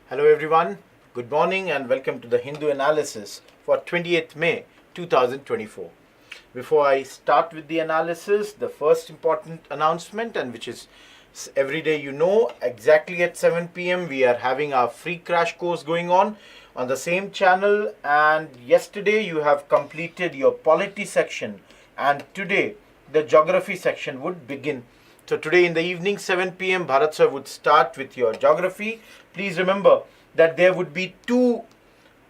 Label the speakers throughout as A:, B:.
A: Hello everyone, good morning and welcome to the Hindu analysis for 28th May 2024. Before I start with the analysis, the first important announcement, and which is every day exactly at 7 p.m. we are having our free crash course going on the same channel, and yesterday you have completed your polity section and today the geography section would begin. So today in the evening 7 p.m. Bharat sir would start with your geography. Please remember that there would be two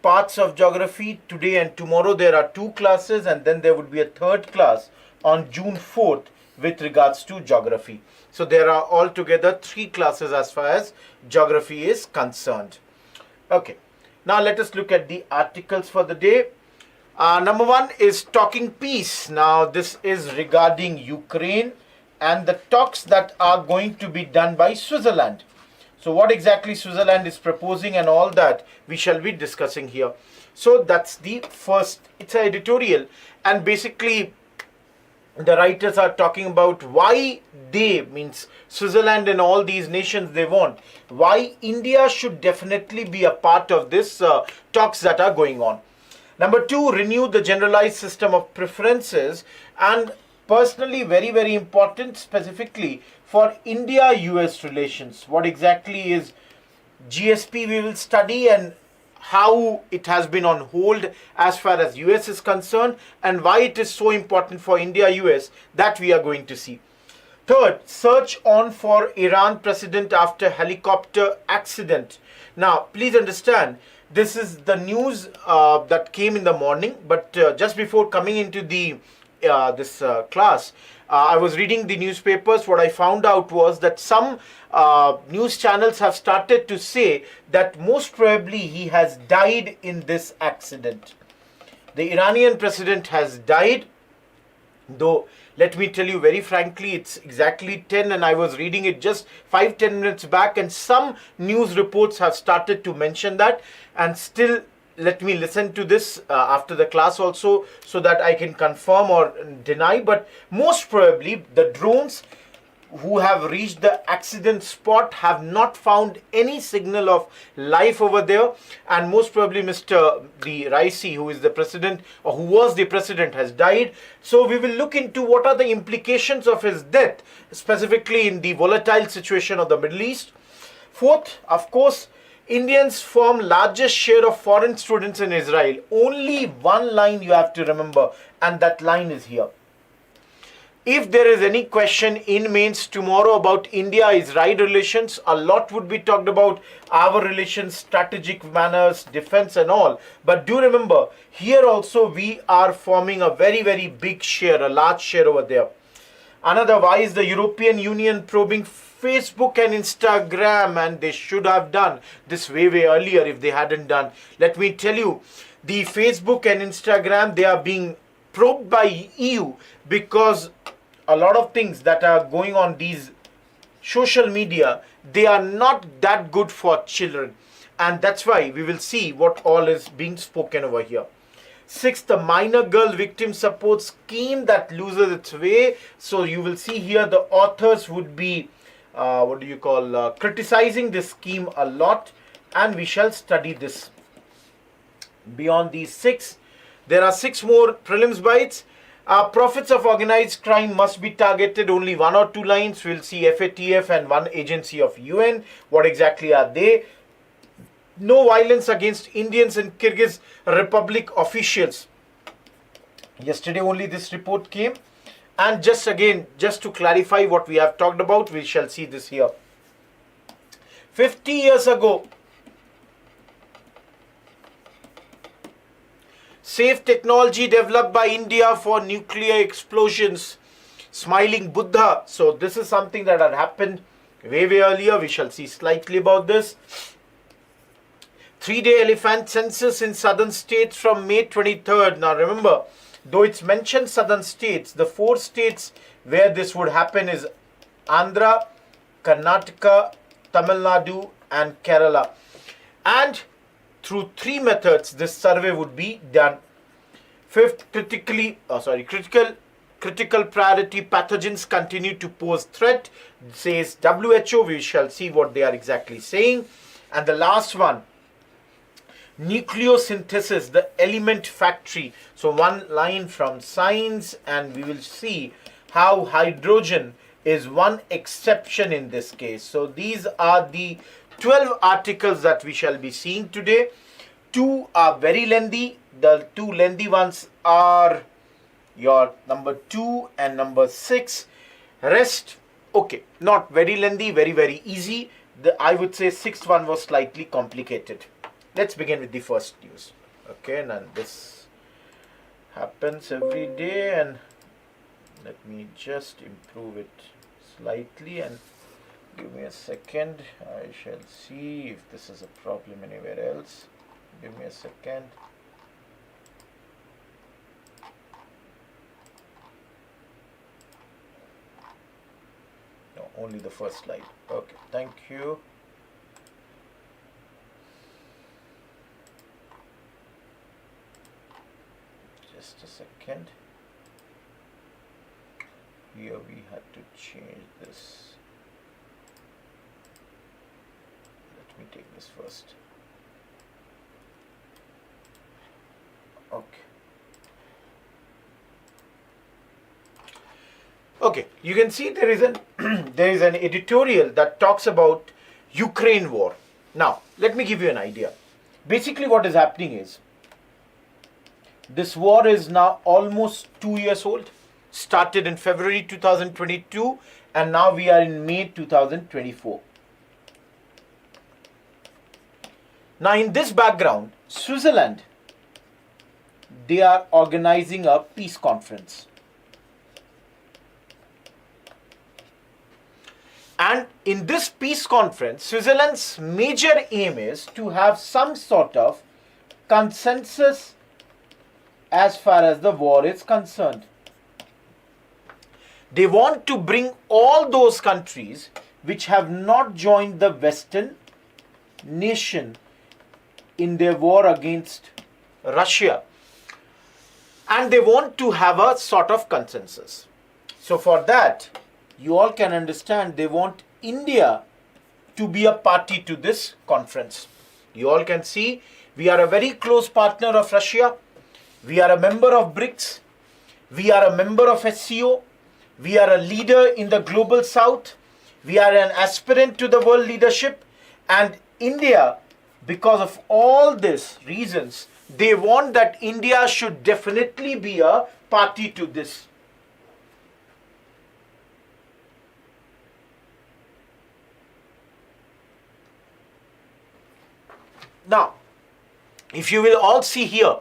A: parts of geography. Today and tomorrow there are two classes, and then there would be a third class on June 4th with regards to geography. So there are altogether three classes as far as geography is concerned. Okay, now let us look at the articles for the day. Number one is Talking Peace. Now this is regarding Ukraine and the talks that are going to be done by Switzerland. So what exactly Switzerland is proposing and all that we shall be discussing here. So that's the first, it's an editorial, and basically the writers are talking about why they, means Switzerland and all these nations, they want, why India should definitely be a part of this talks that are going on. Number two, renew the generalized system of preferences, and personally very important specifically for India-US relations. What exactly is GSP we will study, and how it has been on hold as far as US is concerned, and why it is so important for India-US, that we are going to see. Third, search on for Iran president after helicopter accident. Now please understand, this is the news that came in the morning, but just before coming into the class, I was reading the newspapers. What I found out was that some news channels have started to say that most probably he has died in this accident. The Iranian president has died, though let me tell you very frankly, it's exactly 10 and I was reading it just 5-10 minutes back, and some news reports have started to mention that, and still let me listen to this after the class also, so that I can confirm or deny. But most probably the drones who have reached the accident spot have not found any signal of life over there, and most probably Mr. Raisi, who is the president or who was the president, has died. So we will look into what are the implications of his death, specifically in the volatile situation of the Middle East. Fourth, of course, Indians form largest share of foreign students in Israel. Only one line you have to remember, and that line is here. If there is any question in mains tomorrow about India-Israel relations, a lot would be talked about our relations, strategic manners, defense and all. But do remember, here also we are forming a very big share, a large share over there. Another, why is the European Union probing Facebook and Instagram? And they should have done this way earlier if they hadn't done. Let me tell you, the Facebook and Instagram, they are being probed by EU because a lot of things that are going on these social media, they are not that good for children, and that's why we will see what all is being spoken over here. Sixth, the minor girl victim support scheme that loses its way. So you will see here the authors would be criticizing this scheme a lot, and we shall study this. Beyond these six, there are six more prelims bites. Profits of organized crime must be targeted. Only one or two lines. We'll see FATF and one agency of UN. What exactly are they? No violence against Indians in Kyrgyz Republic officials. Yesterday only this report came. And just to clarify what we have talked about, we shall see this here. 50 years ago, safe technology developed by India for nuclear explosions. Smiling Buddha. So this is something that had happened way earlier. We shall see slightly about this. 3-day elephant census in southern states from May 23rd. Now remember, though it's mentioned southern states, the 4 states where this would happen is Andhra, Karnataka, Tamil Nadu and Kerala. And through 3 methods this survey would be done. Fifth, critical priority pathogens continue to pose threat, says WHO. We shall see what they are exactly saying. And the last one, Nucleosynthesis, the element factory. So one line from science, and we will see how hydrogen is one exception in this case. So these are the 12 articles that we shall be seeing today. Two are very lengthy. The two lengthy ones are your number 2 and number 6. Rest, okay, not very lengthy, very easy. I would say 6th one was slightly complicated. Let's begin with the first news. Okay, now this happens every day, and let me just improve it slightly, and give me a second. I shall see if this is a problem anywhere else. Give me a second. No, only the first slide. Okay, thank you. Just a second. Here we had to change this. Let me take this first. Okay. Okay, you can see there is an there is an editorial that talks about Ukraine war. Now, let me give you an idea. Basically, what is happening is this war is now almost 2 years old. Started in February 2022, and now we are in May 2024. Now, in this background, Switzerland, they are organizing a peace conference. And in this peace conference, Switzerland's major aim is to have some sort of consensus as far as the war is concerned. They want to bring all those countries which have not joined the Western nation in their war against Russia, and they want to have a sort of consensus. So for that, you all can understand they want India to be a party to this conference. You all can see we are a very close partner of Russia. We are a member of BRICS. We are a member of SCO. We are a leader in the global south. We are an aspirant to the world leadership. And India, because of all these reasons, they want that India should definitely be a party to this. Now, if you will all see here,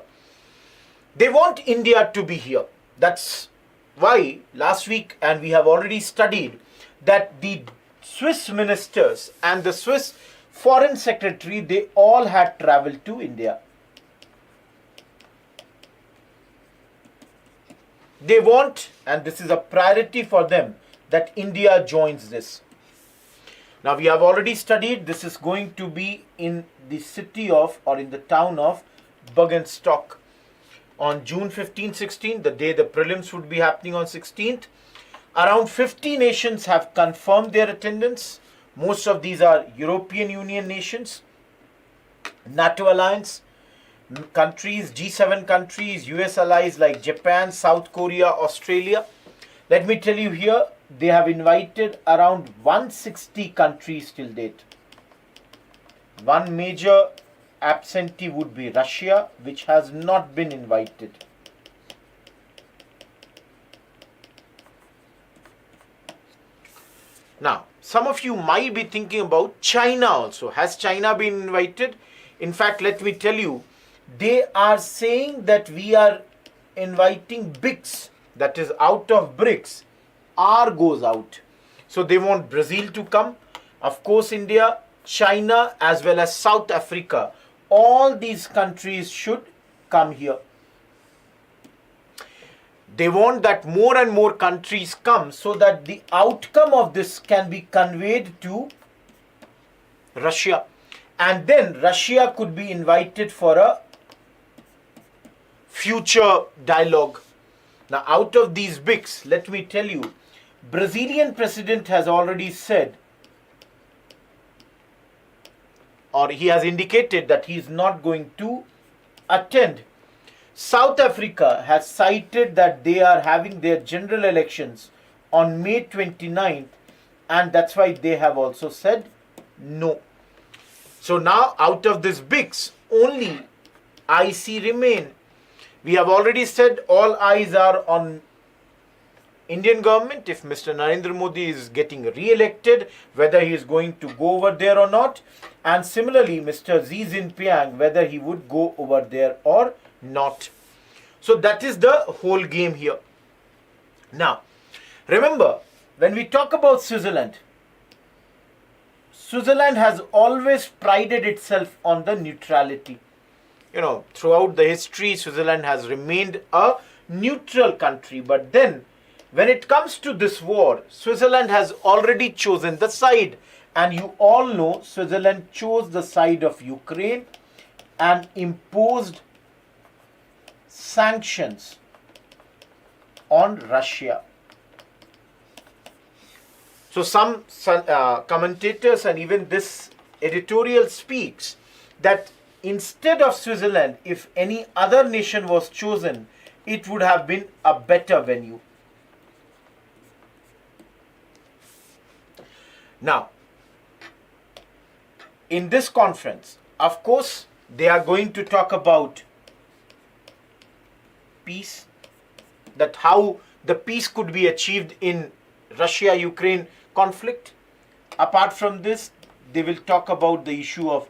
A: they want India to be here. That's why last week, and we have already studied, that the Swiss ministers and the Swiss foreign secretary, they all had traveled to India. They want, and this is a priority for them, that India joins this. Now, we have already studied, this is going to be in the city of, or in the town of Byjus on June 15-16, the day the prelims would be happening on 16th. Around 50 nations have confirmed their attendance. Most of these are European Union nations, NATO alliance countries, G7 countries, US allies like Japan, South Korea, Australia. Let me tell you here, they have invited around 160 countries till date. One major absentee would be Russia, which has not been invited. Now, some of you might be thinking about China also. Has China been invited? In fact, let me tell you, they are saying that we are inviting BRICS, that is out of BRICS, R goes out. So they want Brazil to come, of course India, China as well as South Africa. All these countries should come here. They want that more and more countries come so that the outcome of this can be conveyed to Russia. And then Russia could be invited for a future dialogue. Now, out of these BRICS, let me tell you, Brazilian president has already said or he has indicated that he is not going to attend. South Africa has cited that they are having their general elections on May 29th, and that's why they have also said no. So now out of this BRICS, only IC remain. We have already said all eyes are on Indian government if Mr. Narendra Modi is getting re-elected, whether he is going to go over there or not, and similarly Mr. Xi Jinping, whether he would go over there or not. So that is the whole game here. Now, remember, when we talk about Switzerland, Switzerland has always prided itself on the neutrality. Throughout the history, Switzerland has remained a neutral country. But then, when it comes to this war, Switzerland has already chosen the side. And you all know Switzerland chose the side of Ukraine and imposed sanctions on Russia. So some commentators and even this editorial speaks that instead of Switzerland, if any other nation was chosen, it would have been a better venue. Now, in this conference, of course, they are going to talk about peace, that how the peace could be achieved in Russia-Ukraine conflict. Apart from this, they will talk about the issue of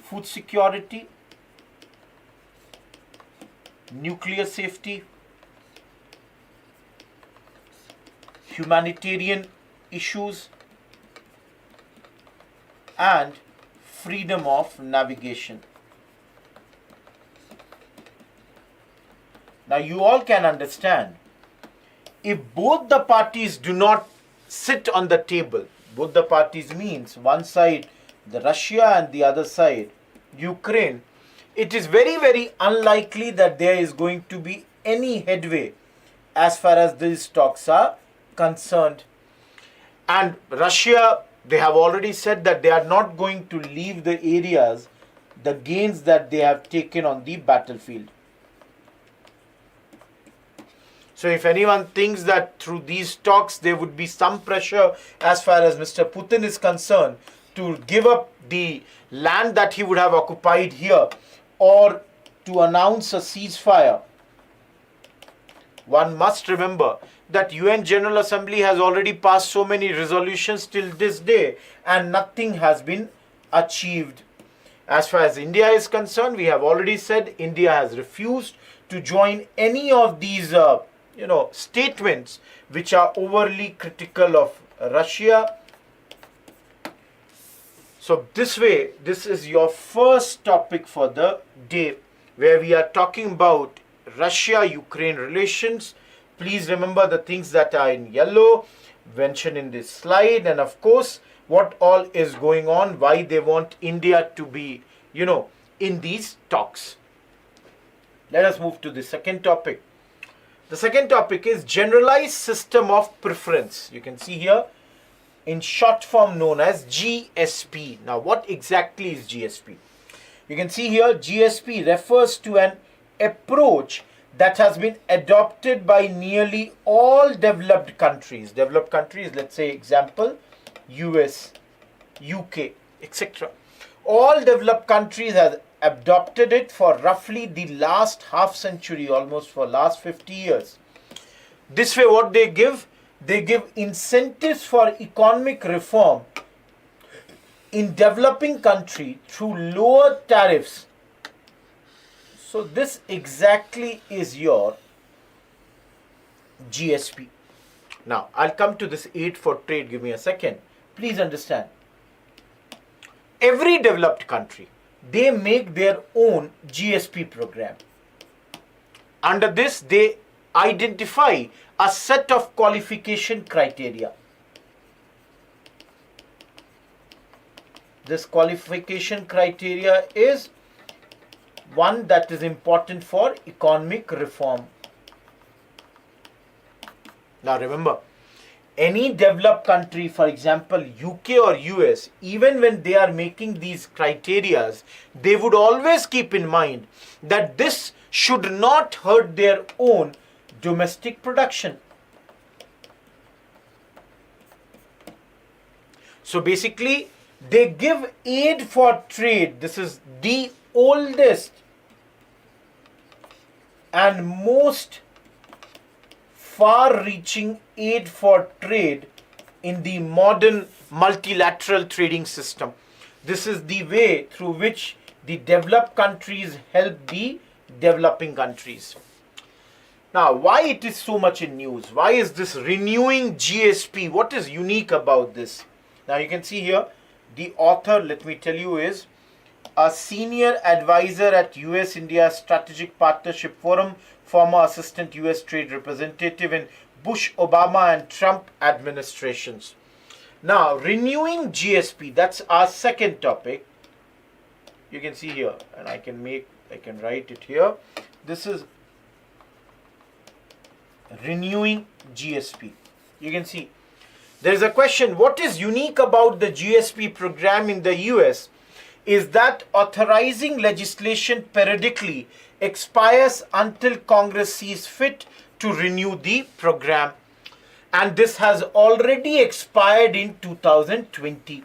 A: food security, nuclear safety, humanitarian issues, and freedom of navigation. Now you all can understand, if both the parties do not sit on the table, both the parties means one side the Russia and the other side Ukraine, it is very, very unlikely that there is going to be any headway as far as these talks are concerned. And Russia, they have already said that they are not going to leave the areas, the gains that they have taken on the battlefield. So if anyone thinks that through these talks there would be some pressure as far as Mr. Putin is concerned to give up the land that he would have occupied here or to announce a ceasefire, one must remember that UN General Assembly has already passed so many resolutions till this day and nothing has been achieved. As far as India is concerned, we have already said India has refused to join any of these statements which are overly critical of Russia. So this way, this is your first topic for the day, where we are talking about Russia-Ukraine relations. Please remember the things that are in yellow mentioned in this slide, and of course what all is going on, why they want India to be in these talks. Let us move to the second topic. The second topic is generalized system of preference. You can see here in short form known as GSP. Now what exactly is GSP? You can see here GSP refers to an approach that has been adopted by nearly all developed countries. Developed countries, let's say example, US, UK, etc. All developed countries have adopted it for roughly the last half century, almost for last 50 years. This way what they give incentives for economic reform in developing country through lower tariffs. So this exactly is your GSP. Now I'll come to this aid for trade. Give me a second. Please understand. Every developed country, they make their own GSP program. Under this, they identify a set of qualification criteria. This qualification criteria is one that is important for economic reform. Now remember, Any developed country, for example UK or US, even when they are making these criterias, they would always keep in mind that this should not hurt their own domestic production. So basically, they give aid for trade. This is the oldest and most far-reaching aid for trade in the modern multilateral trading system. This is the way through which the developed countries help the developing countries. Now, why it is so much in news? Why is this renewing GSP? What is unique about this? Now, you can see here, the author, let me tell you, is a senior advisor at US-India Strategic Partnership Forum, former assistant US trade representative in Bush, Obama and Trump administrations. Now, renewing GSP, that's our second topic. You can see here, and I can write it here. This is renewing GSP. You can see there is a question, what is unique about the GSP program in the US is that authorizing legislation periodically expires until Congress sees fit to renew the program, and this has already expired in 2020.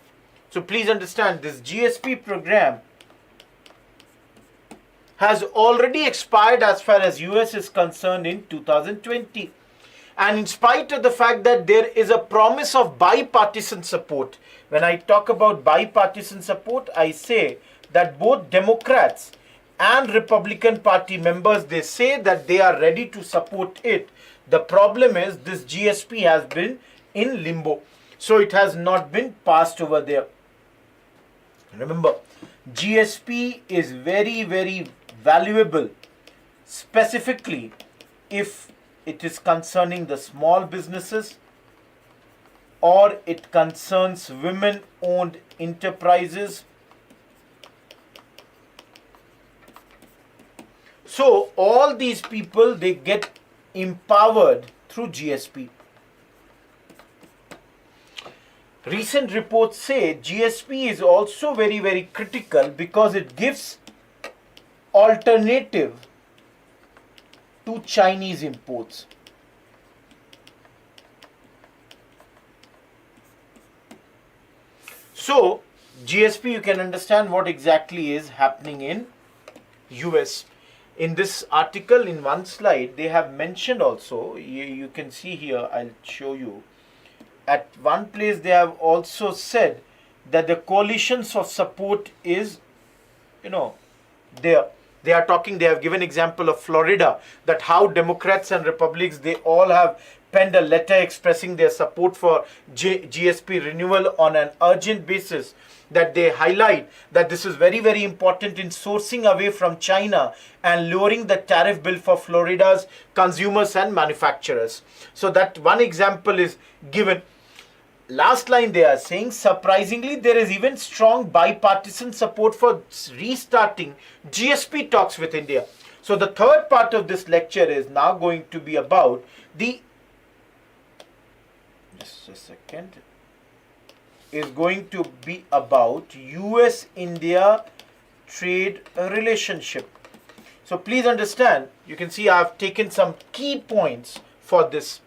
A: So please understand, this GSP program has already expired as far as US is concerned in 2020. And in spite of the fact that there is a promise of bipartisan support, when I talk about bipartisan support, I say that both Democrats and Republican Party members, they say that they are ready to support it. The problem is this GSP has been in limbo. So it has not been passed over there. Remember, GSP is very, very valuable, specifically if it is concerning the small businesses or it concerns women-owned enterprises. So all these people, they get empowered through GSP. Recent reports say GSP is also very, very critical because it gives alternative to Chinese imports. So GSP, you can understand what exactly is happening in US. In this article, in one slide, they have mentioned also, you can see here, I'll show you. At one place, they have also said that the coalitions of support is, there. They are talking, they have given example of Florida, that how Democrats and Republicans, they all have penned a letter expressing their support for GSP renewal on an urgent basis, that they highlight that this is very, very important in sourcing away from China and lowering the tariff bill for Florida's consumers and manufacturers. So that one example is given. Last line, they are saying, surprisingly, there is even strong bipartisan support for restarting GSP talks with India. So the third part of this lecture is now going to be about the, just a second, is going to be about US-India trade relationship. So please understand, you can see I have taken some key points for this.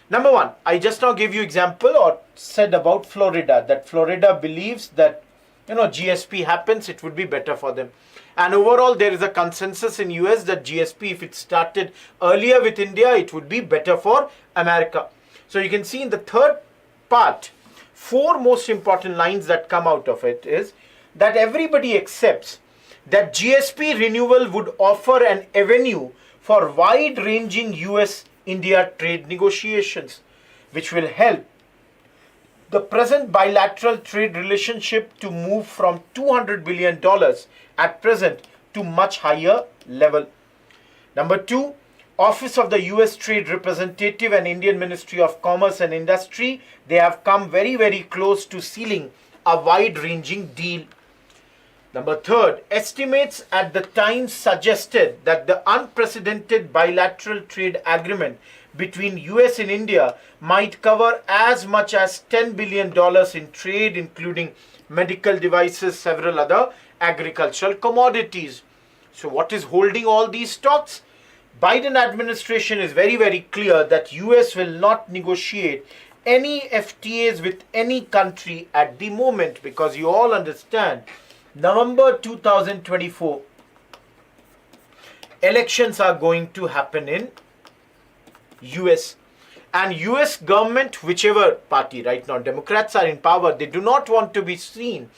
A: Number one, I just now gave you example or said about Florida, that Florida believes that, GSP happens, it would be better for them. And overall, there is a consensus in US that GSP, if it started earlier with India, it would be better for America. So you can see in the third part, 4 most important lines that come out of it is that everybody accepts that GSP renewal would offer an avenue for wide-ranging US-India trade negotiations, which will help the present bilateral trade relationship to move from $200 billion at present to much higher level. Number 2, Office of the US Trade Representative and Indian Ministry of Commerce and Industry, they have come very, very close to sealing a wide-ranging deal. Number 3, estimates at the time suggested that the unprecedented bilateral trade agreement between US and India might cover as much as $10 billion in trade, including medical devices, several other agricultural commodities. So what is holding all these stocks? Biden administration is very, very clear that US will not negotiate any FTAs with any country at the moment, because you all understand November 2024 elections are going to happen in US, and US government, whichever party right now, Democrats are in power, they do not want to be seen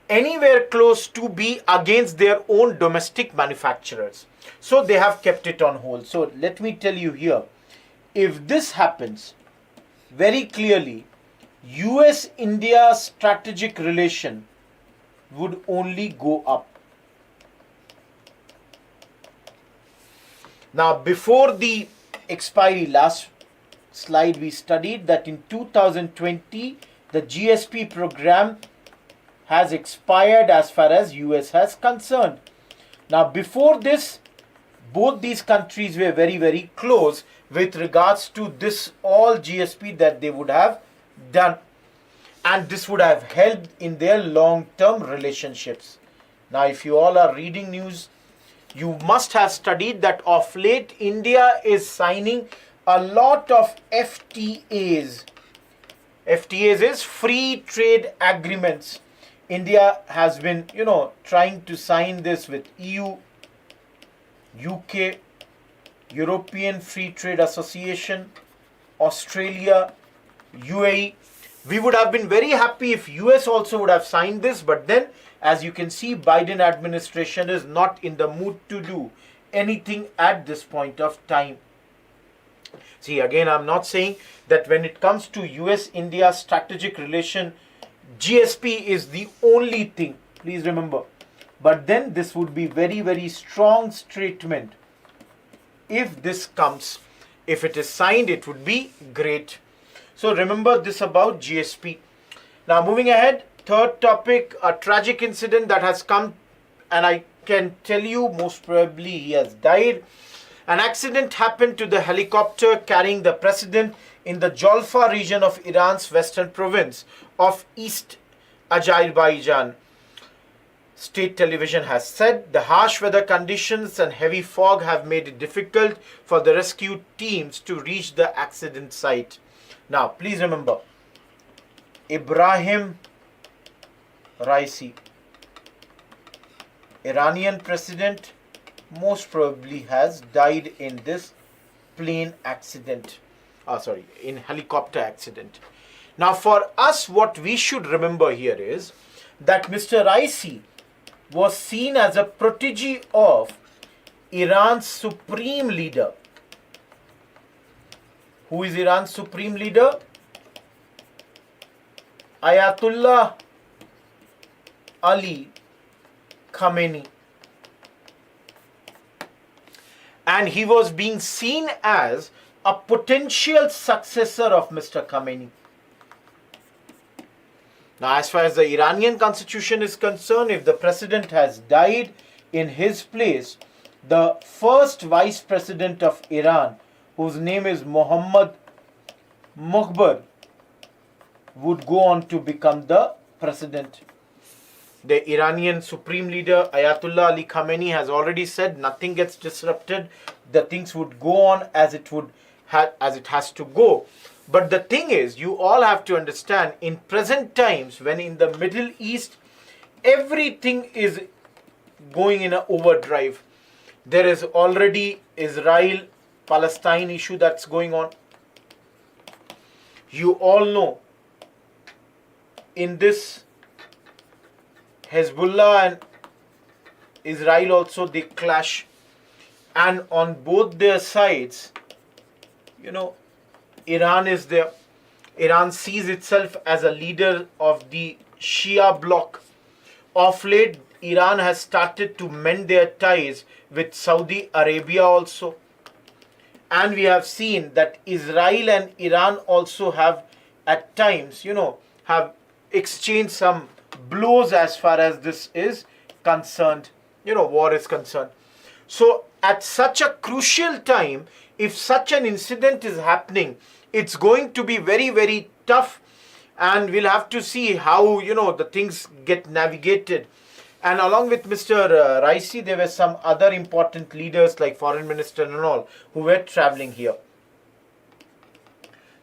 A: anywhere close to be against their own domestic manufacturers. So they have kept it on hold. So let me tell you here, if this happens, very clearly US-India strategic relation would only go up. Now, before the expiry, last slide we studied that in 2020 the GSP program has expired as far as US has concerned. Now, before this, both these countries were very, very close with regards to this all GSP that they would have done, and this would have helped in their long-term relationships. Now, if you all are reading news, you must have studied that of late India is signing a lot of FTAs. FTAs is free trade agreements. India has been, trying to sign this with EU, UK, European Free Trade Association, Australia, UAE. We would have been very happy if US also would have signed this, but then as you can see, Biden administration is not in the mood to do anything at this point of time. See, again, I'm not saying that when it comes to US-India strategic relation, GSP is the only thing. Please remember. But then this would be very, very strong statement. If this comes, if it is signed, it would be great. So remember this about GSP. Now moving ahead, third topic, a tragic incident that has come, and I can tell you most probably he has died. An accident happened to the helicopter carrying the president in the Jolfa region of Iran's western province of East Azerbaijan. State television has said the harsh weather conditions and heavy fog have made it difficult for the rescue teams to reach the accident site. Now, please remember, Ibrahim Raisi, Iranian president, most probably has died in this plane accident. In helicopter accident. Now, for us, what we should remember here is that Mr. Raisi was seen as a protege of Iran's supreme leader. Who is Iran's supreme leader? Ayatollah Ali Khamenei. And he was being seen as a potential successor of Mr. Khamenei. Now, as far as the Iranian constitution is concerned, if the president has died, in his place, the first vice president of Iran, whose name is Mohammad Mukhbar, would go on to become the president. The Iranian supreme leader Ayatollah Ali Khamenei has already said nothing gets disrupted. The things would go on as it has to go. But the thing is, you all have to understand, in present times, when in the Middle East, everything is going in an overdrive. There is already Israel-Palestine issue that's going on. You all know, in this, Hezbollah and Israel also, they clash. And on both their sides, Iran is there. Iran sees itself as a leader of the Shia bloc. Of late, Iran has started to mend their ties with Saudi Arabia also. And we have seen that Israel and Iran also have at times, have exchanged some blows as far as this is concerned, war is concerned. So at such a crucial time, if such an incident is happening, it's going to be very, very tough, and we'll have to see how, the things get navigated. And along with Mr. Raisi, there were some other important leaders like foreign minister and all who were traveling here.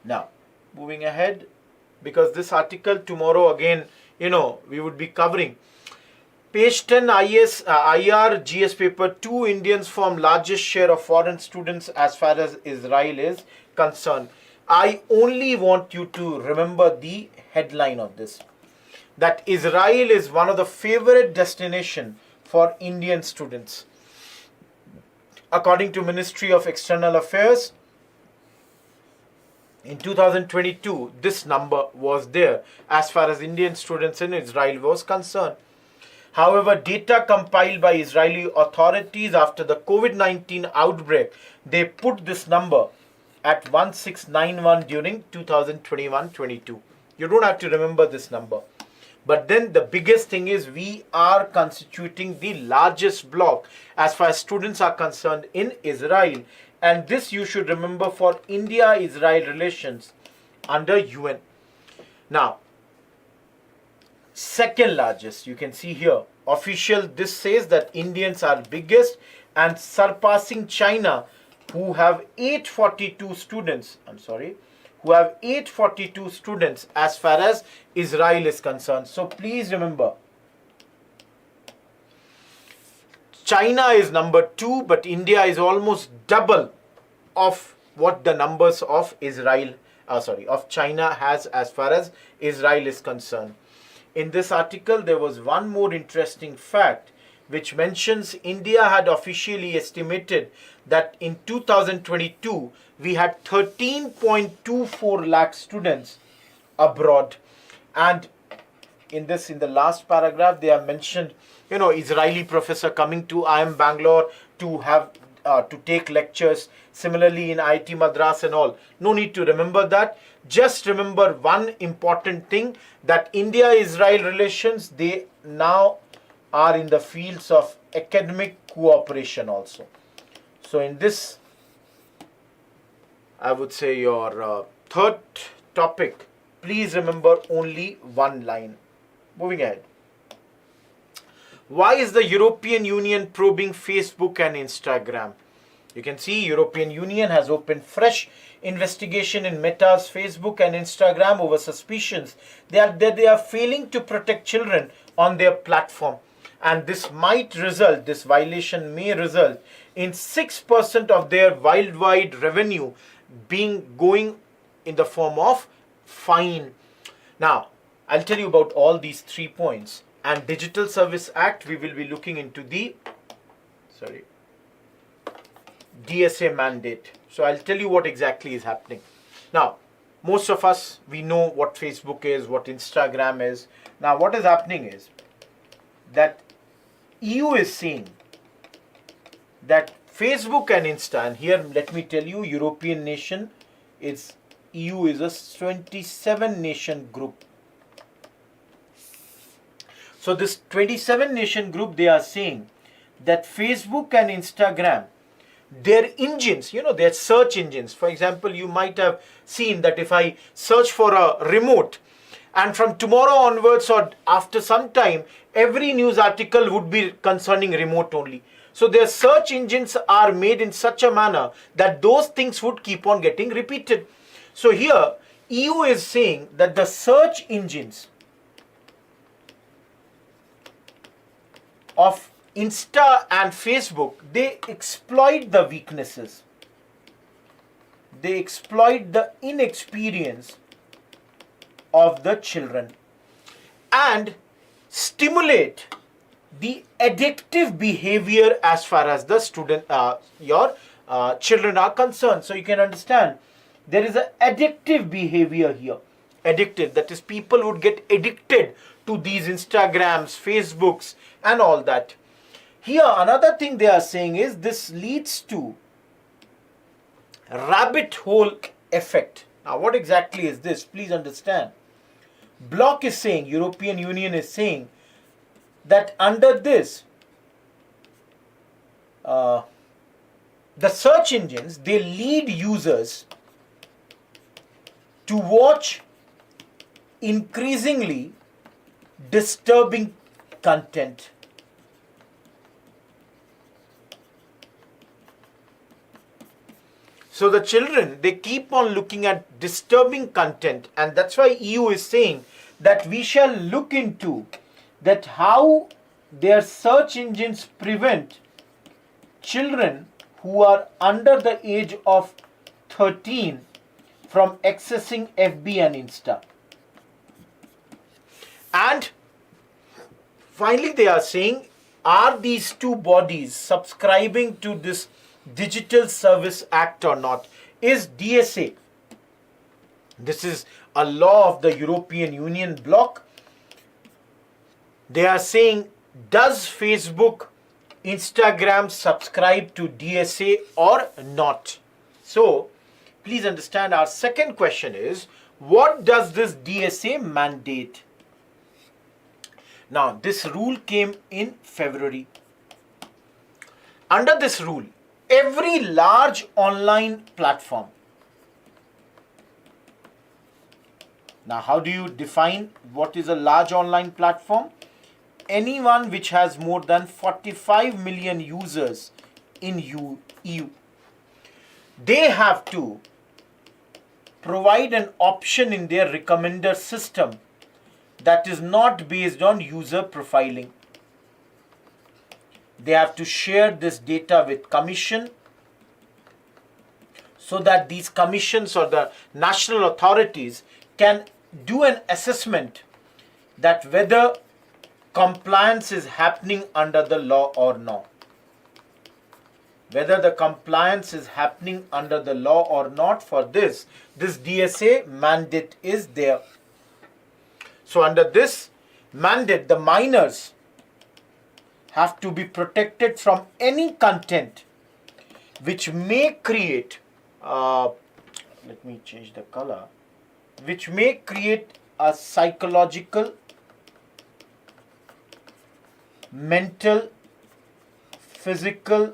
A: Now, moving ahead, because this article tomorrow again, we would be covering. Page 10, IR GS paper, 2 Indians form largest share of foreign students as far as Israel is concerned. I only want you to remember the headline of this, that Israel is one of the favorite destination for Indian students. According to Ministry of External Affairs, in 2022, this number was there as far as Indian students in Israel was concerned. However, data compiled by Israeli authorities after the COVID-19 outbreak, they put this number at 1691 during 2021-22. You don't have to remember this number. But then the biggest thing is we are constituting the largest bloc as far as students are concerned in Israel. And this you should remember for India-Israel relations under UN. Now, second largest, you can see here, official, this says that Indians are biggest and surpassing China, who have 842 students, who have 842 students as far as Israel is concerned. So please remember, China is number 2, but India is almost double of what the numbers of of China has as far as Israel is concerned. In this article, there was one more interesting fact which mentions India had officially estimated that in 2022 we had 13.24 lakh students abroad, and in the last paragraph they have mentioned Israeli professor coming to IIM Bangalore to have to take lectures, similarly in IIT Madras and all. No need to remember that. Just remember one important thing, that India-Israel relations, they now are in the fields of academic cooperation also. So in this, I would say your third topic, please remember only one line. Moving ahead. Why is the European Union probing Facebook and Instagram? You can see European Union has opened fresh investigation in Meta's Facebook and Instagram over suspicions that they are failing to protect children on their platform. And this violation may result in 6% of their worldwide revenue going in the form of fine. Now, I'll tell you about all these 3 points. And Digital Service Act, we will be looking into the DSA mandate. So I'll tell you what exactly is happening. Now, most of us, we know what Facebook is, what Instagram is. Now, what is happening is that EU is saying that Facebook and Insta, and here let me tell you, European nation, EU is a 27 nation group. So this 27 nation group, they are saying that Facebook and Instagram, their engines, their search engines. For example, you might have seen that if I search for a remote, and from tomorrow onwards or after some time, every news article would be concerning remote only. So their search engines are made in such a manner that those things would keep on getting repeated. So here, EU is saying that the search engines of Insta and Facebook, they exploit the weaknesses. They exploit the inexperience of the children and stimulate the addictive behavior as far as the children are concerned. So you can understand there is an addictive behavior here. Addictive, that is, people would get addicted to these Instagrams, Facebooks and all that. Here another thing they are saying is this leads to rabbit hole effect. Now what exactly is this? Please understand. Bloc is saying, European Union is saying that under this the search engines, they lead users to watch increasingly disturbing content. So the children, they keep on looking at disturbing content, and that's why EU is saying that we shall look into that how their search engines prevent children who are under the age of 13 from accessing FB and Insta. And finally they are saying, are these two bodies subscribing to this Digital Service Act or not? Is DSA, this is a law of the European Union bloc, they are saying, does Facebook, Instagram subscribe to DSA or not? So please understand, our second question is, what does this DSA mandate? Now this rule came in February. Under this rule, every large online platform, now how do you define what is a large online platform? Anyone which has more than 45 million users in EU. They have to provide an option in their recommender system that is not based on user profiling. They have to share this data with Commission so that these commissions or the national authorities can do an assessment that whether compliance is happening under the law or not. Whether the compliance is happening under the law or not, for this DSA mandate is there. So under this mandate, the minors have to be protected from any content which may create, let me change the color, which may create a psychological, mental, physical,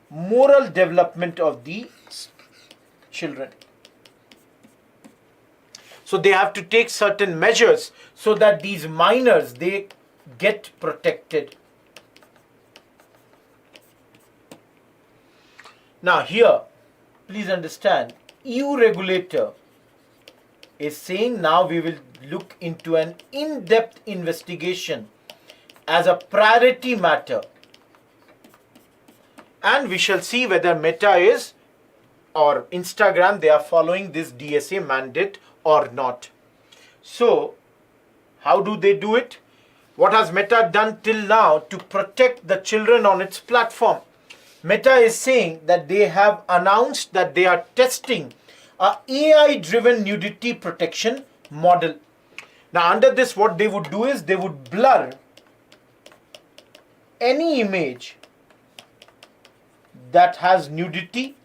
A: moral development of the children. So they have to take certain measures so that these minors, they get protected. Now here, please understand, EU regulator is saying now we will look into an in-depth investigation as a priority matter, and we shall see whether Meta is or Instagram, they are following this DSA mandate or not. So how do they do it? What has Meta done till now to protect the children on its platform? Meta is saying that they have announced that they are testing a AI-driven nudity protection model. Now under this, what they would do is they would blur any image that has nudity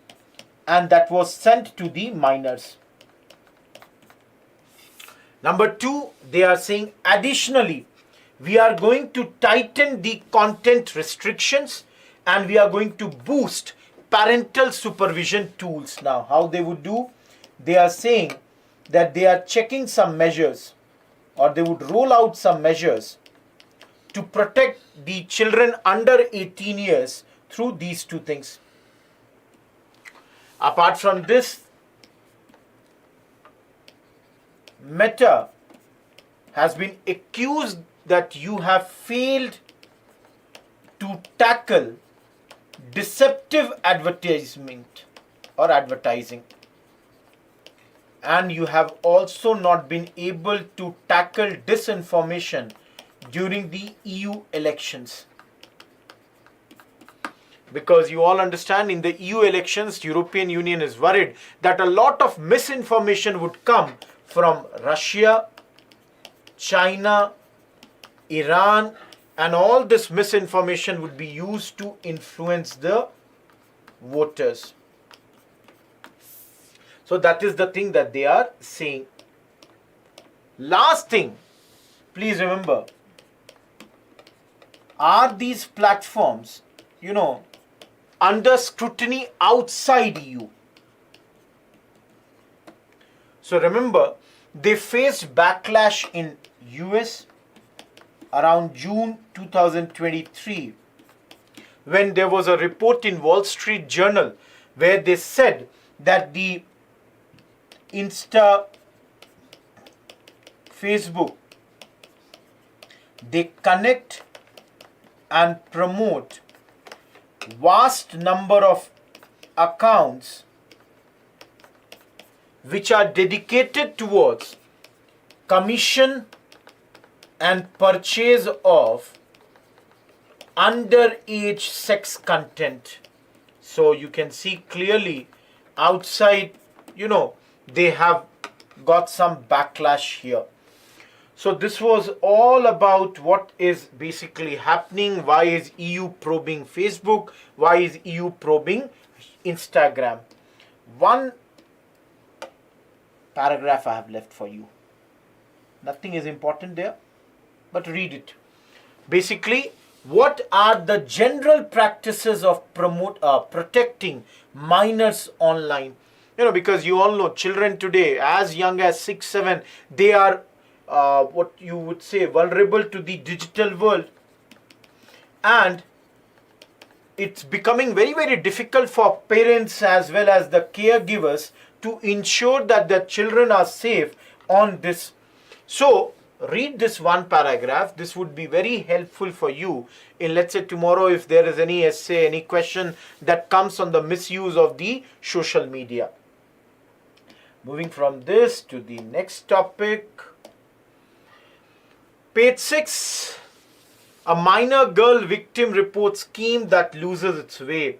A: and that was sent to the minors. Number two, they are saying additionally, we are going to tighten the content restrictions and we are going to boost parental supervision tools. Now, how they would do? They are saying that they are checking some measures, or they would roll out some measures to protect the children under 18 years through these two things. Apart from this, Meta has been accused that you have failed to tackle deceptive advertisement or advertising, and you have also not been able to tackle disinformation during the EU elections. Because you all understand, in the EU elections, European Union is worried that a lot of misinformation would come from Russia, China, Iran, and all this misinformation would be used to influence the voters. So that is the thing that they are saying. Last thing, please remember, are these platforms, under scrutiny outside EU. So remember, they faced backlash in US around June 2023 when there was a report in Wall Street Journal where they said that the Facebook, they connect and promote vast number of accounts which are dedicated towards commission and purchase of underage sex content. So you can see clearly outside, they have got some backlash here. So this was all about what is basically happening. Why is EU probing Facebook? Why is EU probing Instagram? One paragraph I have left for you. Nothing is important there, but read it. Basically, what are the general practices of protecting minors online? Because you all know children today, as young as 6, 7, they are what you would say vulnerable to the digital world, and it's becoming very, very difficult for parents as well as the caregivers to ensure that their children are safe on this. So read this one paragraph. This would be very helpful for you in, let's say, tomorrow if there is any essay, any question that comes on the misuse of the social media. Moving from this to the next topic. Page 6. A minor girl victim report scheme that loses its way.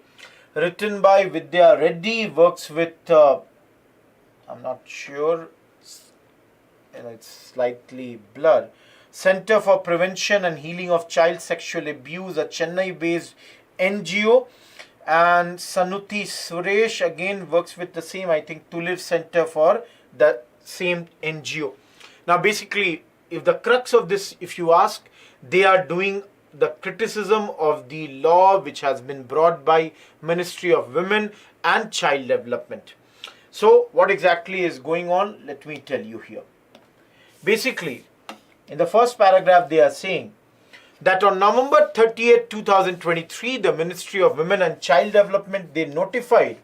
A: Written by Vidya Reddy, works with, I'm not sure, it's slightly blurred. Center for Prevention and Healing of Child Sexual Abuse, a Chennai-based NGO. And Sanuti Suresh again works with the same, I think, Tuliv Center for the same NGO. Now basically, if the crux of this, if you ask, they are doing the criticism of the law which has been brought by Ministry of Women and Child Development. So what exactly is going on? Let me tell you here. Basically, in the first paragraph, they are saying that on November 30th, 2023, the Ministry of Women and Child Development, they notified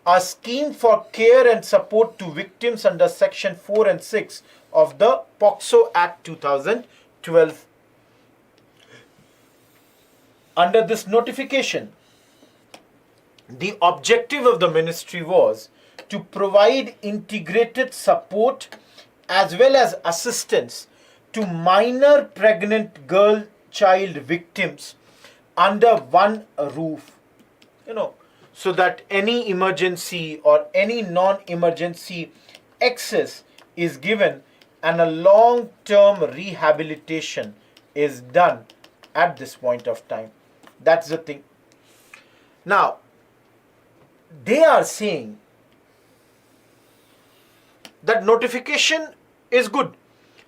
A: a scheme for care and support to victims under Section 4 and 6 of the POCSO Act 2012. Under this notification, the objective of the ministry was to provide integrated support as well as assistance to minor pregnant child victims under one roof, so that any emergency or any non-emergency access is given and a long-term rehabilitation is done at this point of time. That's the thing. Now, they are saying that notification is good,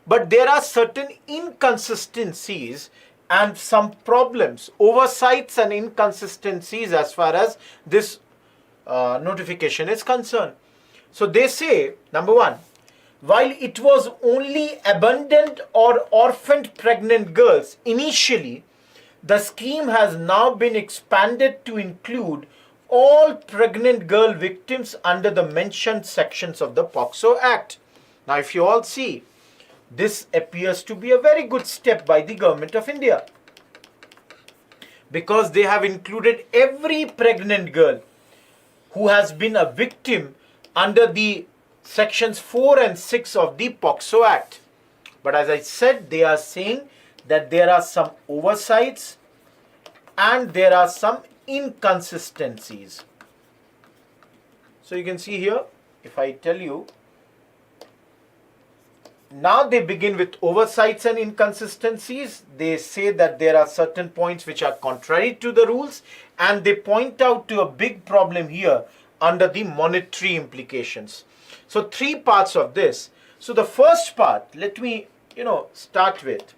A: but there are certain inconsistencies and some problems, oversights and inconsistencies as far as this notification is concerned. So they say, number one, while it was only abandoned or orphaned pregnant girls initially, the scheme has now been expanded to include all pregnant girl victims under the mentioned sections of the POCSO Act. Now, if you all see, this appears to be a very good step by the Government of India, because they have included every pregnant girl who has been a victim under the sections 4 and 6 of the POCSO Act. But as I said, they are saying that there are some oversights and there are some inconsistencies. So you can see here, if I tell you, now they begin with oversights and inconsistencies. They say that there are certain points which are contrary to the rules, and they point out to a big problem here under the monetary implications. So 3 parts of this. So the first part, let me start with.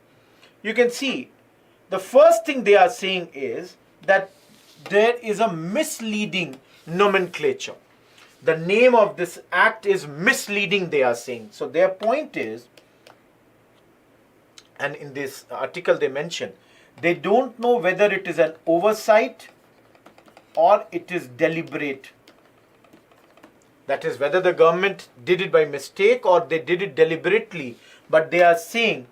A: You can see the first thing they are saying is that there is a misleading nomenclature. The name of this act is misleading, they are saying. So their point is, and in this article they mention, they don't know whether it is an oversight or it is deliberate. That is, whether the government did it by mistake or they did it deliberately. But they are saying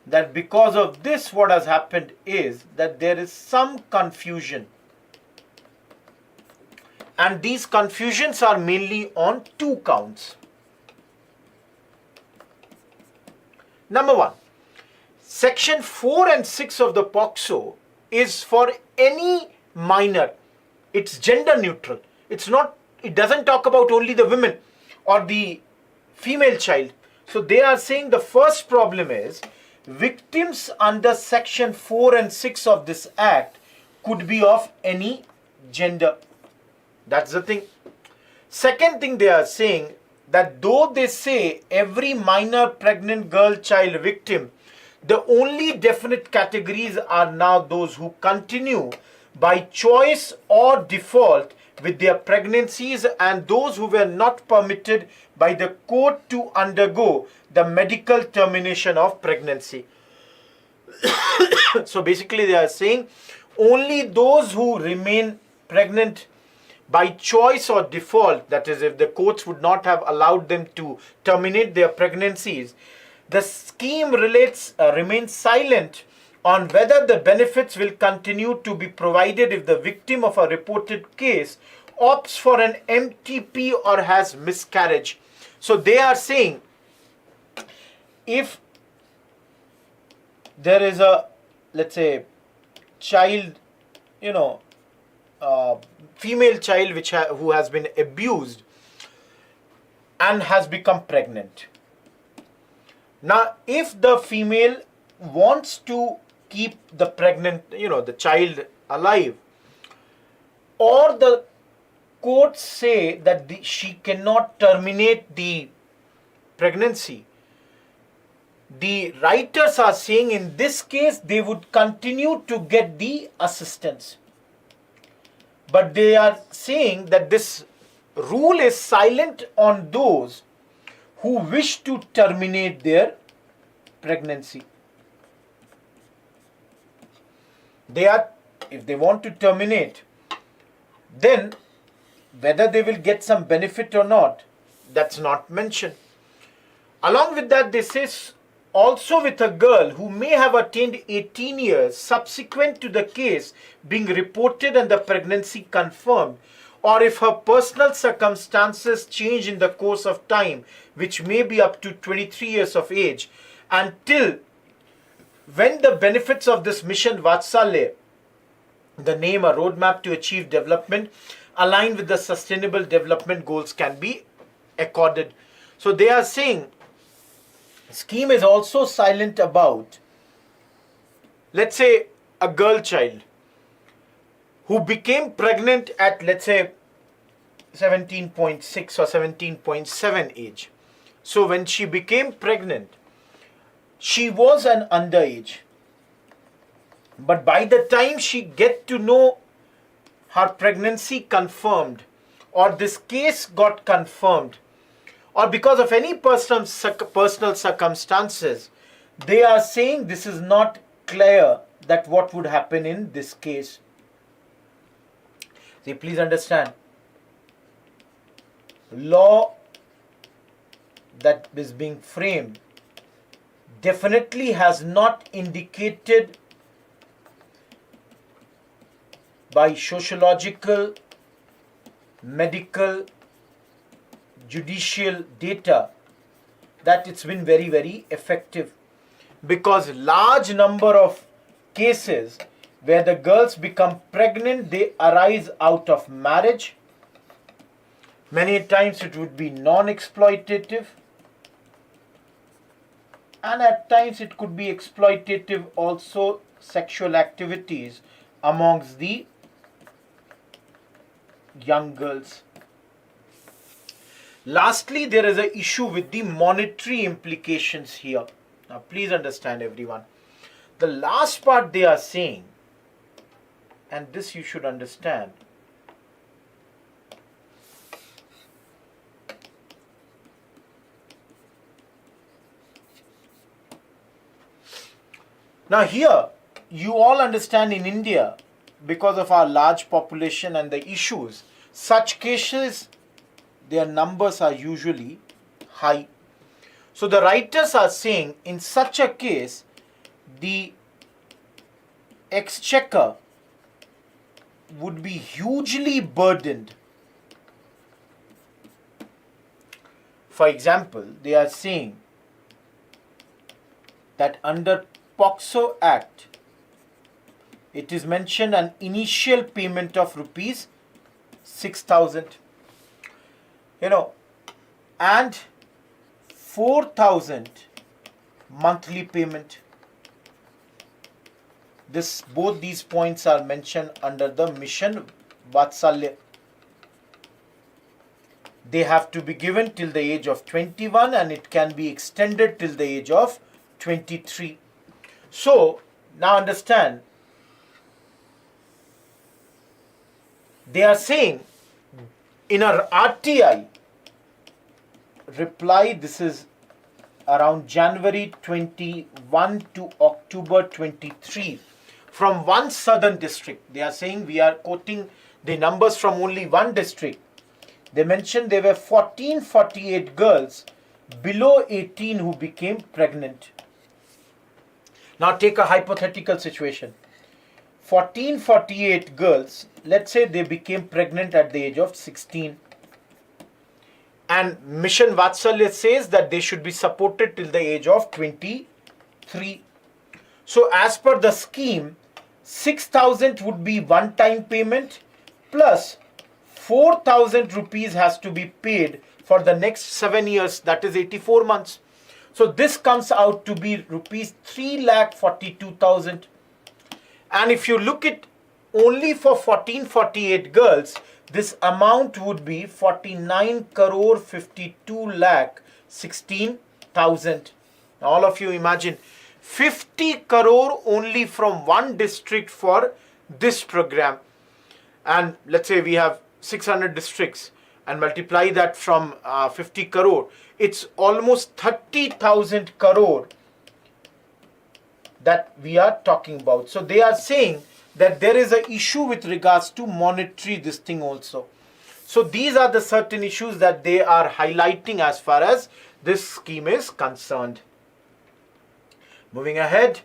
A: that because of this, what has happened is that there is some confusion. And these confusions are mainly on two counts. Number one, Section 4 and 6 of the POCSO is for any minor. It's gender neutral. It doesn't talk about only the women or the female child. So they are saying the first problem is victims under Section 4 and 6 of this act could be of any gender. That's the thing. Second thing they are saying, that though they say every minor pregnant girl child victim, the only definite categories are now those who continue by choice or default with their pregnancies and those who were not permitted by the court to undergo the medical termination of pregnancy. So basically they are saying only those who remain pregnant by choice or default, that is, if the courts would not have allowed them to terminate their pregnancies, the scheme remains silent on whether the benefits will continue to be provided if the victim of a reported case opts for an MTP or has miscarriage. So they are saying if there is a, let's say, child, female child who has been abused and has become pregnant. Now, if the female wants to keep the the child alive, or the courts say that she cannot terminate the pregnancy, the writers are saying in this case they would continue to get the assistance. But they are saying that this rule is silent on those who wish to terminate their pregnancy. If they want to terminate, then whether they will get some benefit or not, that's not mentioned. Along with that, they say also with a girl who may have attained 18 years subsequent to the case being reported and the pregnancy confirmed, or if her personal circumstances change in the course of time, which may be up to 23 years of age, until when the benefits of this mission Vatsalya, the name a roadmap to achieve development aligned with the sustainable development goals, can be accorded. So they are saying scheme is also silent about, let's say, a girl child who became pregnant at, let's say, 17.6 or 17.7 age. So when she became pregnant, she was an underage. But by the time she get to know her pregnancy confirmed, or this case got confirmed, or because of any personal circumstances, they are saying this is not clear that what would happen in this case. See, please understand, law that is being framed definitely has not indicated by sociological, medical, judicial data that it's been very, very effective, because large number of cases where the girls become pregnant, they arise out of marriage. Many times it would be non-exploitative, and at times it could be exploitative also, sexual activities amongst the young girls. Lastly, there is an issue with the monetary implications here. Now please understand, everyone, the last part they are saying, and this you should understand. Now here, you all understand in India, because of our large population and the issues, such cases, their numbers are usually high. So the writers are saying in such a case, the exchequer would be hugely burdened. For example, they are saying that under POXO Act, it is mentioned an initial payment of rupees 6,000, and 4,000 monthly payment. Both these points are mentioned under the mission Vatsalya. They have to be given till the age of 21 and it can be extended till the age of 23. So, now understand, they are saying in our RTI reply, this is around January 21 to October 23, from one southern district. They are saying, we are quoting the numbers from only one district. They mentioned there were 1448 girls below 18 who became pregnant. Now take a hypothetical situation. 1448 girls, let's say they became pregnant at the age of 16. And Mission Vatsalya says that they should be supported till the age of 23. So as per the scheme, 6,000 would be one-time payment plus 4,000 rupees has to be paid for the next 7 years, that is 84 months. So this comes out to be rupees 3,42,000. And if you look at only for 1448 girls, this amount would be 49 crore 52 lakh 16,000. All of you imagine 50 crore only from one district for this program. And let's say we have 600 districts and multiply that from 50 crore. It's almost 30,000 crore that we are talking about. So they are saying that there is an issue with regards to monetary this thing also. So these are the certain issues that they are highlighting as far as this scheme is concerned. Moving ahead,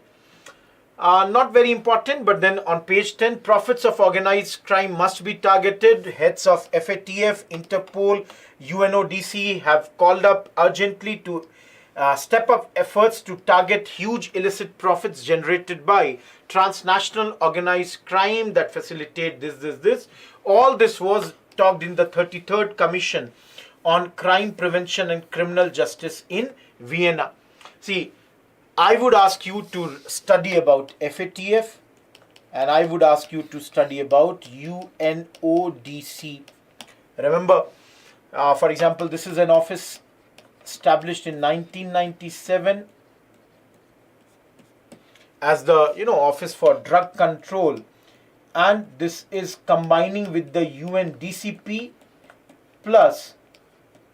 A: not very important, but then on page 10, profits of organized crime must be targeted. Heads of FATF, Interpol, UNODC have called up urgently to step up efforts to target huge illicit profits generated by transnational organized crime that facilitate this. All this was talked in the 33rd Commission on Crime Prevention and Criminal Justice in Vienna. See, I would ask you to study about FATF and I would ask you to study about UNODC. Remember, for example, this is an office established in 1997 as the Office for Drug Control, and this is combining with the UNDCP plus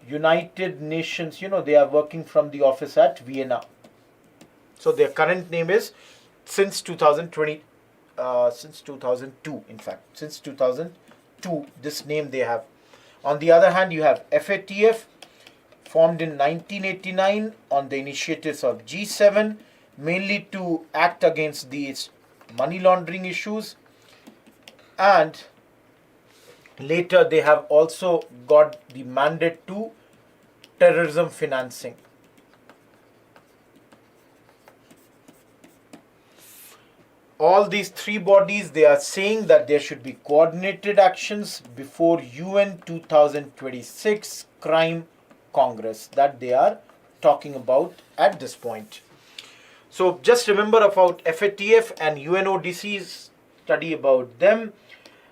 A: United Nations. They are working from the office at Vienna. So their current name is since 2020, since 2002, in fact, since 2002, this name they have. On the other hand, you have FATF, formed in 1989 on the initiatives of G7, mainly to act against these money laundering issues. And later they have also got the mandate to terrorism financing. All these three bodies, they are saying that there should be coordinated actions before UN 2026 Crime Congress that they are talking about at this point. So just remember about FATF and UNODC's study about them.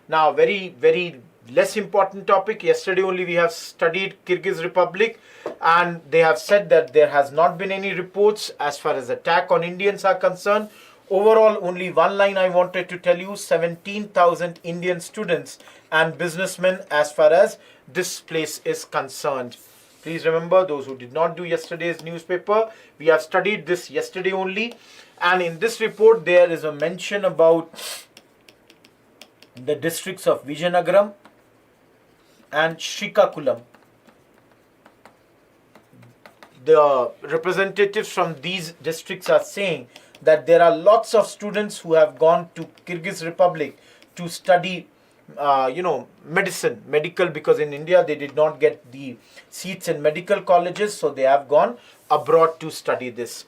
A: Now very less important topic. Yesterday only we have studied Kyrgyz Republic and they have said that there has not been any reports as far as attack on Indians are concerned. Overall, only one line I wanted to tell you: 17,000 Indian students and businessmen as far as this place is concerned. Please remember, those who did not do yesterday's newspaper, we have studied this yesterday only. And in this report, there is a mention about the districts of Vijayanagaram and Srikakulam. The representatives from these districts are saying that there are lots of students who have gone to Kyrgyz Republic to study medical, because in India they did not get the seats in medical colleges, so they have gone abroad to study this.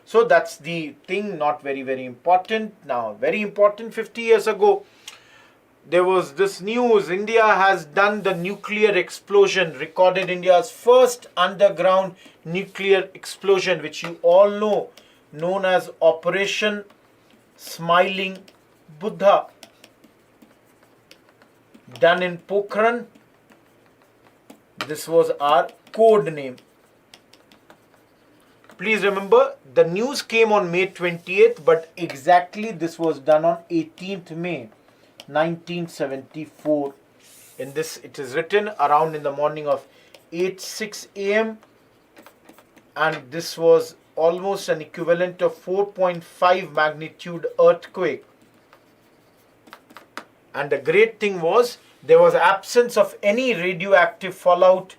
A: So that's the thing, not very, very important. Now, very important, 50 years ago, there was this news: India has done the nuclear explosion, recorded India's first underground nuclear explosion, which you all know, known as Operation Smiling Buddha, done in Pokhran. This was our code name. Please remember, the news came on May 28th, but exactly this was done on 18th May 1974. In this, it is written around in the morning of 8:06 a.m. and this was almost an equivalent of 4.5 magnitude earthquake. And the great thing was, there was absence of any radioactive fallout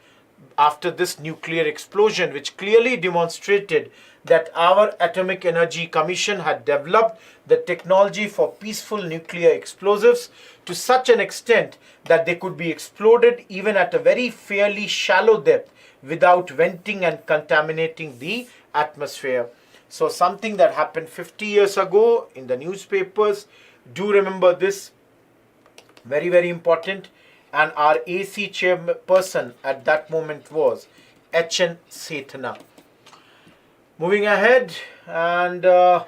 A: after this nuclear explosion, which clearly demonstrated that our Atomic Energy Commission had developed the technology for peaceful nuclear explosives to such an extent that they could be exploded even at a very fairly shallow depth without venting and contaminating the atmosphere. So something that happened 50 years ago in the newspapers. Do remember this. Very, very important. And our AC chairperson at that moment was H.N. Sethna. Moving ahead, and a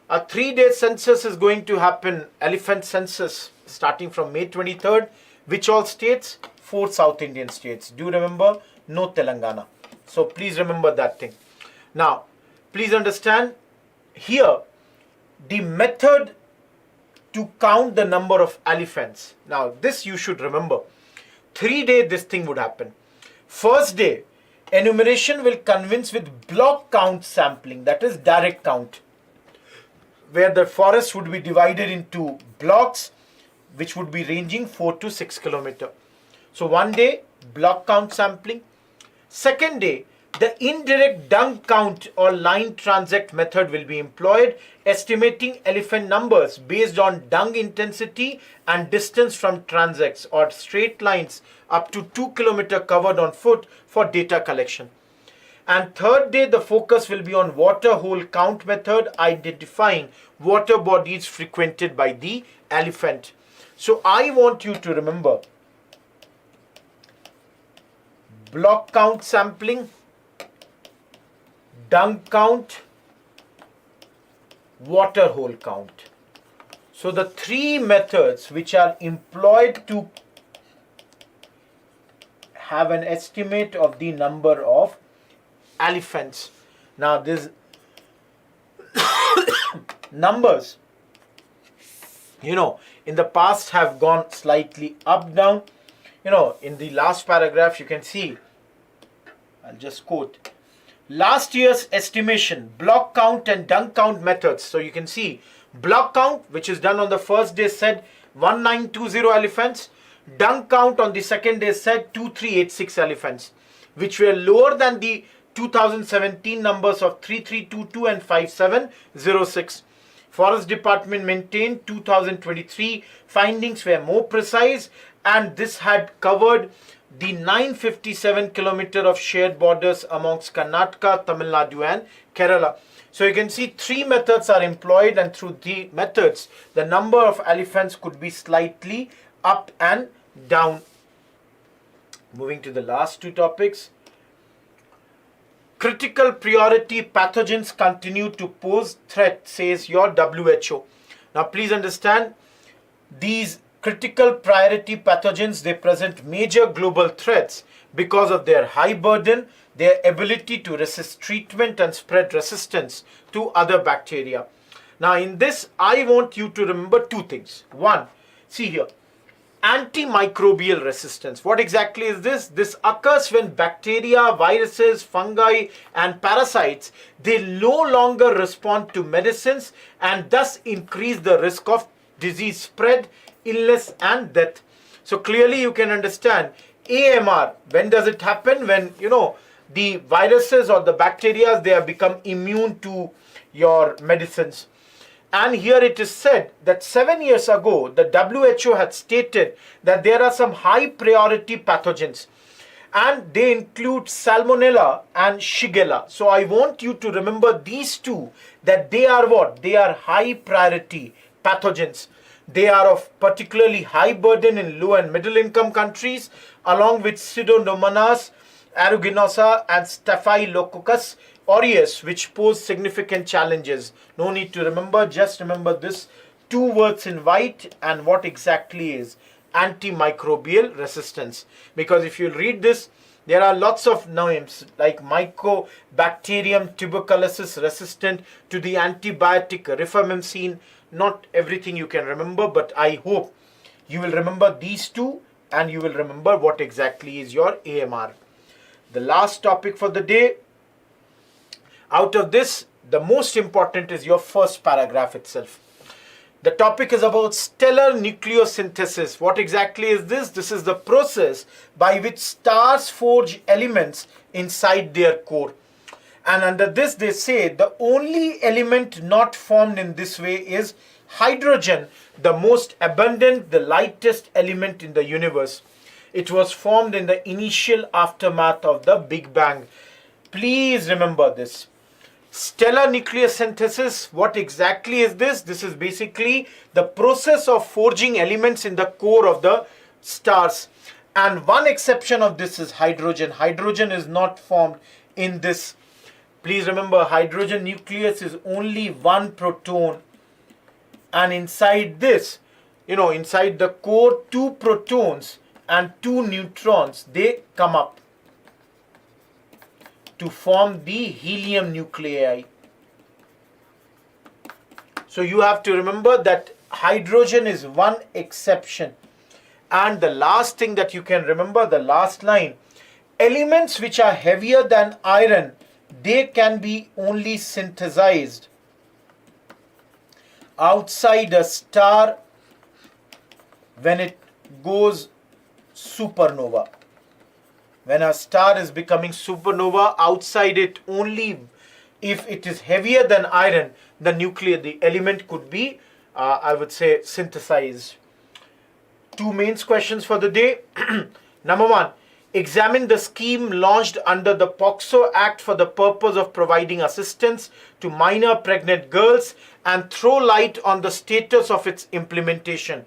A: 3-day census is going to happen, elephant census, starting from May 23rd. Which all states? 4 South Indian states. Do remember, no Telangana. So please remember that thing. Now, please understand, here, the method to count the number of elephants. Now, this you should remember. 3-day this thing would happen. First day, enumeration will commence with block count sampling, that is direct count, where the forest would be divided into blocks, which would be ranging 4 to 6 kilometers. So 1 day, block count sampling. Second day, the indirect dung count or line transect method will be employed, estimating elephant numbers based on dung intensity and distance from transects or straight lines up to 2 kilometers covered on foot for data collection. And third day, the focus will be on water hole count method, identifying water bodies frequented by the elephant. So I want you to remember block count sampling, dung count, water hole count. So the 3 methods which are employed to have an estimate of the number of elephants. Now these numbers, in the past have gone slightly up, down. In the last paragraph you can see, I'll just quote, last year's estimation, block count and dung count methods. So you can see block count, which is done on the first day, said 1920 elephants. Dung count on the second day said 2386 elephants, which were lower than the 2017 numbers of 3322 and 5706. Forest Department maintained 2023 findings were more precise, and this had covered the 957 kilometers of shared borders amongst Karnataka, Tamil Nadu and Kerala. So you can see 3 methods are employed, and through the methods the number of elephants could be slightly up and down. Moving to the last 2 topics. Critical priority pathogens continue to pose threat, says your WHO. Now please understand, these critical priority pathogens, they present major global threats because of their high burden, their ability to resist treatment and spread resistance to other bacteria. Now in this, I want you to remember two things. One, see here, antimicrobial resistance. What exactly is this? This occurs when bacteria, viruses, fungi and parasites, they no longer respond to medicines and thus increase the risk of disease spread, illness and death. So clearly you can understand AMR, when does it happen? When, the viruses or the bacteria, they have become immune to your medicines. And here it is said that 7 years ago, the WHO had stated that there are some high priority pathogens and they include Salmonella and Shigella. So I want you to remember these two, that they are what? They are high priority pathogens. They are of particularly high burden in low and middle income countries, along with Pseudomonas aeruginosa and Staphylococcus aureus, which pose significant challenges. No need to remember, just remember this two words in white and what exactly is antimicrobial resistance. Because if you read this, there are lots of names like Mycobacterium tuberculosis resistant to the antibiotic rifamycin. Not everything you can remember, but I hope you will remember these two and you will remember what exactly is your AMR. The last topic for the day, out of this, the most important is your first paragraph itself. The topic is about stellar nucleosynthesis. What exactly is this? This is the process by which stars forge elements inside their core. And under this they say the only element not formed in this way is hydrogen, the most abundant, the lightest element in the universe. It was formed in the initial aftermath of the Big Bang. Please remember this. Stellar nucleosynthesis, what exactly is this? This is basically the process of forging elements in the core of the stars. And one exception of this is hydrogen. Hydrogen is not formed in this. Please remember, hydrogen nucleus is only one proton. And inside this, inside the core, two protons and two neutrons, they come up to form the helium nuclei. So you have to remember that hydrogen is one exception. And the last thing that you can remember, the last line, elements which are heavier than iron, they can be only synthesized outside a star when it goes supernova. When a star is becoming supernova, outside it only if it is heavier than iron, the element could be, I would say, synthesized. Two mains questions for the day. Number one, examine the scheme launched under the POCSO Act for the purpose of providing assistance to minor pregnant girls and throw light on the status of its implementation.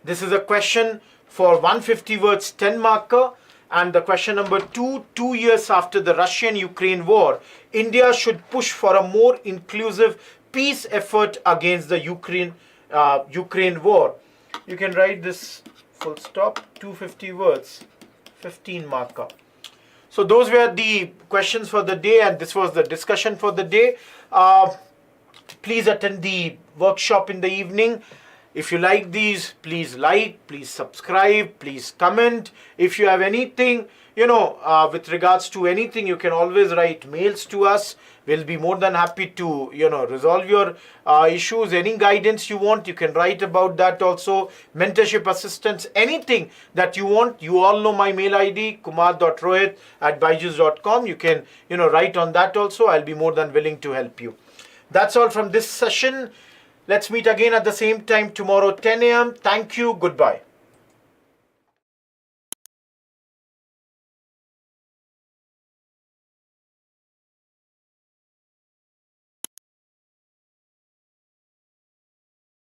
A: This is a question for 150 words 10 marker. And the question number 2, 2 years after the Russian-Ukraine war, India should push for a more inclusive peace effort against the Ukraine war. You can write this full stop, 250 words, 15 marker. So those were the questions for the day and this was the discussion for the day. Please attend the workshop in the evening. If you like these, please like, please subscribe, please comment. If you have anything, with regards to anything, you can always write mails to us. We'll be more than happy to, resolve your issues. Any guidance you want, you can write about that also. Mentorship assistance, anything that you want. You all know my mail ID, kumar.rohit@byjus.com. You can, write on that also. I'll be more than willing to help you. That's all from this session. Let's meet again at the same time tomorrow, 10 a.m. Thank you. Goodbye.